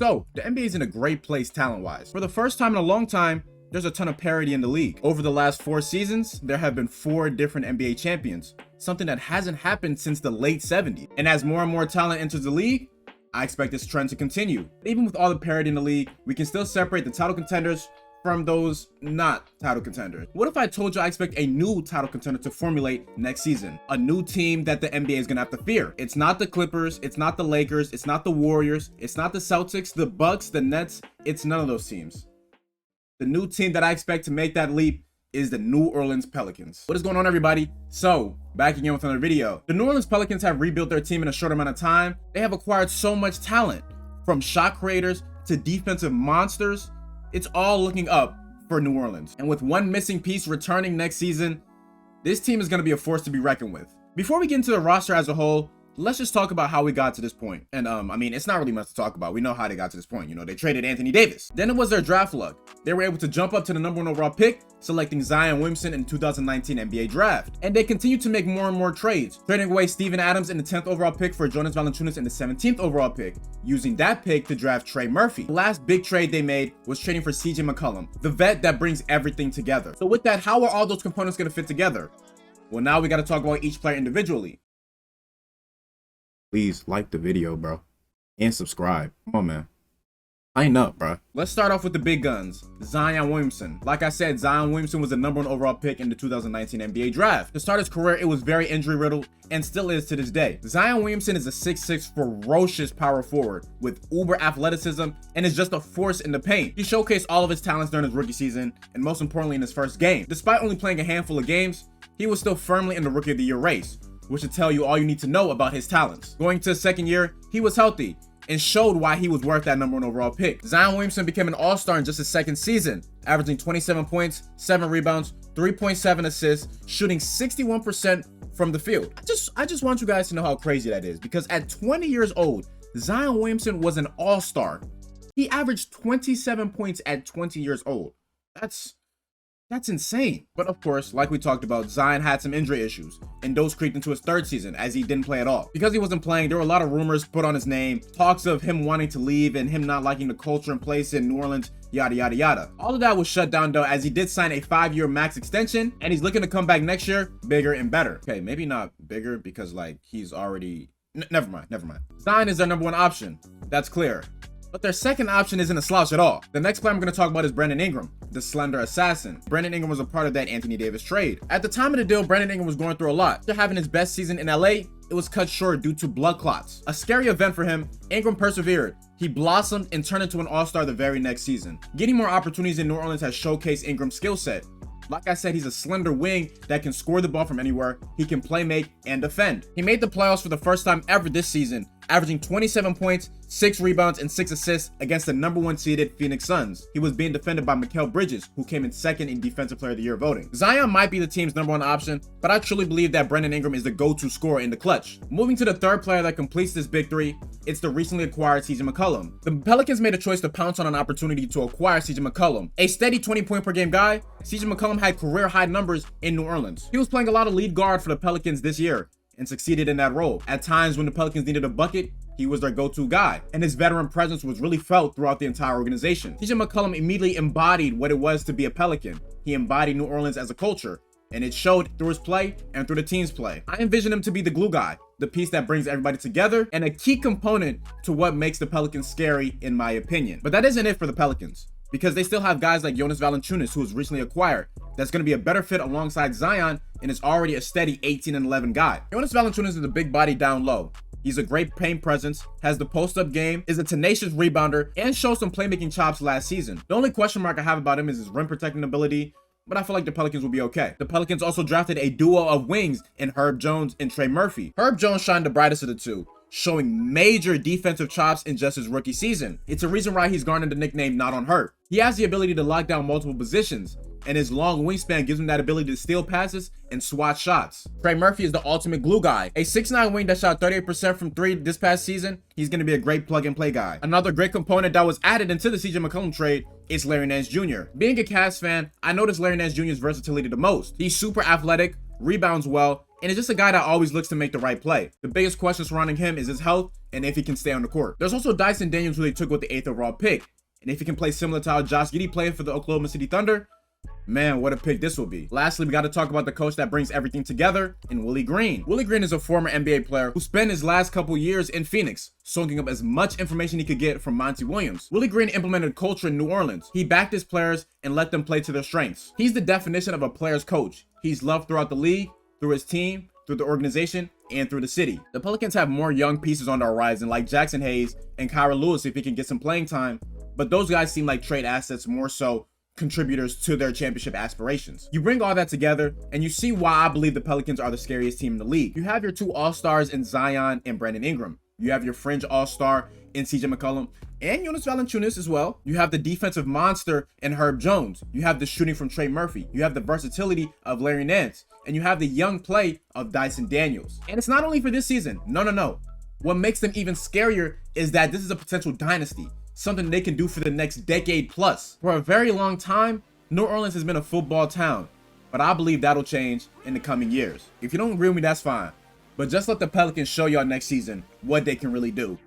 So, the NBA is in a great place talent-wise. For the first time in a long time, there's a ton of parity in the league. Over the last 4 seasons, there have been 4 different NBA champions, something that hasn't happened since the late 70s. And as more and more talent enters the league, I expect this trend to continue. Even with all the parity in the league, we can still separate the title contenders from those not title contenders. What if I told you I expect a new title contender to formulate next season? A new team that the NBA is gonna have to fear. It's not the Clippers, it's not the Lakers, it's not the Warriors, it's not the Celtics, the Bucks, the Nets, it's none of those teams. The new team that I expect to make that leap is the New Orleans Pelicans. What is going on, everybody? So, back again with another video. The New Orleans Pelicans have rebuilt their team in a short amount of time. They have acquired so much talent, from shot creators to defensive monsters. It's all looking up for New Orleans. And with one missing piece returning next season, this team is going to be a force to be reckoned with. Before we get into the roster as a whole, let's just talk about how we got to this point. And I mean, it's not really much to talk about. We know how they got to this point. You know, they traded Anthony Davis. Then it was their draft luck. They were able to jump up to the #1 overall pick, selecting Zion Williamson in 2019 NBA draft. And they continued to make more and more trades, trading away Steven Adams in the 10th overall pick for Jonas Valanciunas in the 17th overall pick, using that pick to draft Trey Murphy. The last big trade they made was trading for CJ McCollum, the vet that brings everything together. So with that, how are all those components going to fit together? Well, now we got to talk about each player individually. Please like the video, bro, and subscribe. Come on, man. Sign up, bro. Let's start off with the big guns. Zion Williamson. Like I said, Zion Williamson was the #1 overall pick in the 2019 NBA draft. To start his career, it was very injury-riddled and still is to this day. Zion Williamson is a 6'6" ferocious power forward with uber athleticism and is just a force in the paint. He showcased all of his talents during his rookie season and most importantly in his first game. Despite only playing a handful of games, he was still firmly in the Rookie of the Year race, which should tell you all you need to know about his talents. Going to his second year, he was healthy and showed why he was worth that #1 overall pick. Zion Williamson became an all-star in just his second season, averaging 27 points, 7 rebounds, 3.7 assists, shooting 61% from the field. I just want you guys to know how crazy that is, because at 20 years old, Zion Williamson was an all-star. He averaged 27 points at 20 years old. That's insane. But of course, like we talked about, Zion had some injury issues, and those creeped into his third season as he didn't play at all. Because he wasn't playing, there were a lot of rumors put on his name, talks of him wanting to leave and him not liking the culture and place in New Orleans, yada yada yada. All of that was shut down though, as he did sign a 5-year max extension, and he's looking to come back next year bigger and better. Okay, maybe not bigger because like he's already never mind. Zion is their #1 option. That's clear. But their second option isn't a slouch at all. The next player I'm going to talk about is Brandon Ingram, the slender assassin. Brandon Ingram was a part of that Anthony Davis trade. At the time of the deal, Brandon Ingram was going through a lot. After having his best season in LA, it was cut short due to blood clots. A scary event for him, Ingram persevered. He blossomed and turned into an all-star the very next season. Getting more opportunities in New Orleans has showcased Ingram's skill set. Like I said, he's a slender wing that can score the ball from anywhere. He can play make and defend. He made the playoffs for the first time ever this season, averaging 27 points, 6 rebounds, and 6 assists against the #1 seeded Phoenix Suns. He was being defended by Mikal Bridges, who came in second in Defensive Player of the Year voting. Zion might be the team's #1 option, but I truly believe that Brandon Ingram is the go-to scorer in the clutch. Moving to the third player that completes this big three, it's the recently acquired CJ McCollum. The Pelicans made a choice to pounce on an opportunity to acquire CJ McCollum. A steady 20-point per game guy, CJ McCollum had career-high numbers in New Orleans. He was playing a lot of lead guard for the Pelicans this year and succeeded in that role. At times when the Pelicans needed a bucket, he was their go-to guy, and his veteran presence was really felt throughout the entire organization. CJ McCollum immediately embodied what it was to be a Pelican. He embodied New Orleans as a culture, and it showed through his play and through the team's play. I envision him to be the glue guy, the piece that brings everybody together, and a key component to what makes the Pelicans scary, in my opinion. But that isn't it for the Pelicans, because they still have guys like Jonas Valanciunas, who was recently acquired, that's going to be a better fit alongside Zion and is already a steady 18-11 guy. Jonas Valanciunas is a big body down low. He's a great paint presence, has the post-up game, is a tenacious rebounder, and showed some playmaking chops last season. The only question mark I have about him is his rim protecting ability, but I feel like the Pelicans will be okay. The Pelicans also drafted a duo of wings in Herb Jones and Trey Murphy. Herb Jones shined the brightest of the two, showing major defensive chops in just his rookie season. It's a reason why he's garnered the nickname Not on Herb. He has the ability to lock down multiple positions, and his long wingspan gives him that ability to steal passes and swat shots. Trey Murphy is the ultimate glue guy. A 6'9" wing that shot 38% from 3 this past season. He's going to be a great plug-and-play guy. Another great component that was added into the CJ McCollum trade is Larry Nance Jr. Being a Cavs fan, I noticed Larry Nance Jr.'s versatility the most. He's super athletic, rebounds well, and is just a guy that always looks to make the right play. The biggest question surrounding him is his health and if he can stay on the court. There's also Dyson Daniels, who they took with the 8th overall pick, and if he can play similar to how Josh Giddey played for the Oklahoma City Thunder, man, what a pick this will be. Lastly, we got to talk about the coach that brings everything together in Willie Green. Willie Green is a former NBA player who spent his last couple years in Phoenix, soaking up as much information he could get from Monty Williams. Willie Green implemented culture in New Orleans. He backed his players and let them play to their strengths. He's the definition of a player's coach. He's loved throughout the league, through his team, through the organization, and through the city. The Pelicans have more young pieces on the horizon like Jackson Hayes and Kyra Lewis if he can get some playing time, but those guys seem like trade assets more so contributors to their championship aspirations. You bring all that together and you see why I believe the Pelicans are the scariest team in the league. You have your 2 all-stars in Zion and Brandon Ingram. You have your fringe all-star in CJ McCollum and Jonas Valanciunas as well. You have the defensive monster in Herb Jones. You have the shooting from Trey Murphy. You have the versatility of Larry Nance. And you have the young play of Dyson Daniels. And it's not only for this season. No. What makes them even scarier is that this is a potential dynasty. Something they can do for the next decade plus. For a very long time, New Orleans has been a football town, but I believe that'll change in the coming years. If you don't agree with me, that's fine. But just let the Pelicans show y'all next season what they can really do.